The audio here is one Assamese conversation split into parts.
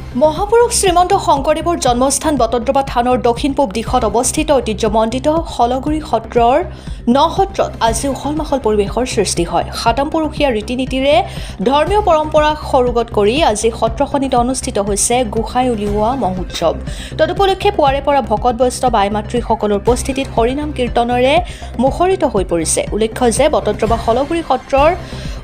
মহাপুৰুষ শ্ৰীমন্ত শংকৰদেৱৰ জন্মস্থান বটদ্ৰৱা থানৰ দক্ষিণ পূব দিশত অৱস্থিত ঐতিহ্যমণ্ডিত হলগুৰি সত্ৰৰ নসত্ৰত আজি উখল মাখল পৰিৱেশৰ সৃষ্টি হয়। সাতামপুৰুষীয়া ৰীতি নীতিৰে ধৰ্মীয় পৰম্পৰাক সৰুগত কৰি আজি সত্ৰখনিত অনুষ্ঠিত হৈছে গোসাঁই উলিওৱা মহোৎসৱ। তদুপলক্ষে পুৱাৰে পৰা ভকত বৈষ্ণৱ আই মাতৃসকলৰ উপস্থিতিত হৰিনাম কীৰ্তনেৰে মুখৰিত হৈ পৰিছে। উল্লেখ্য যে বটদ্ৰৱা হলগুৰি সত্ৰৰ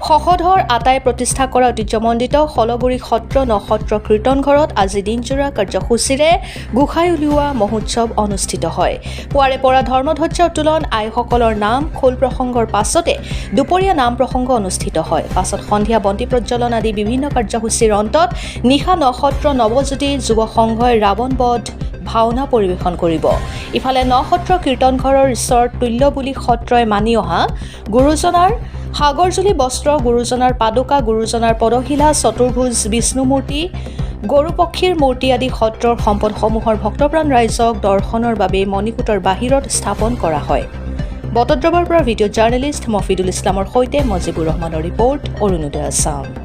সহধৰ আটাই প্ৰতিষ্ঠা কৰা ঐতিহ্যমণ্ডিত হলগুৰি সত্ৰ নসত্ৰ কীৰ্তন ঘৰত আজি দিনজোৰা কাৰ্যসূচীৰে গোসাঁই উলিওৱা মহোৎসৱ অনুষ্ঠিত হয়। পুৱাৰে পৰা ধৰ্মধ্বজা উত্তোলন আইসকলৰ নাম খোল প্ৰসংগৰ পাছতে দুপৰীয়া নাম প্ৰসংগ অনুষ্ঠিত হয়। পাছত সন্ধিয়া বন্তি প্ৰজ্বলন আদি বিভিন্ন কাৰ্যসূচীৰ অন্তত নিশা নসত্ৰ নৱজ্যোতি যুৱ সংঘই ৰাৱণ বধ ভাওনা পৰিৱেশন কৰিব। ইফালে নসত্ৰ কীৰ্তন ঘৰৰ ঈশ্বৰ তুল্য বুলি সত্ৰই মানি অহা গুৰুজনাৰ সাগৰজুলি বস্ত্ৰ, গুৰুজনাৰ পাদুকা, গুৰুজনাৰ পদশিলা, চতুৰ্ভুজ বিষ্ণুমূৰ্তি, গৰুপক্ষীৰ মূৰ্তি আদি সত্ৰৰ সম্পদসমূহৰ ভক্তপ্ৰাণ ৰাইজক দৰ্শনৰ বাবে মণিকূটৰ বাহিৰত স্থাপন কৰা হয়। বটদ্ৰৱাৰ পৰা ভিডিঅ' জাৰ্নেলিষ্ট মফিদুল ইছলামৰ সৈতে মজিবুৰ ৰহমানৰ ৰিপৰ্ট, অৰুণোদয় আছাম।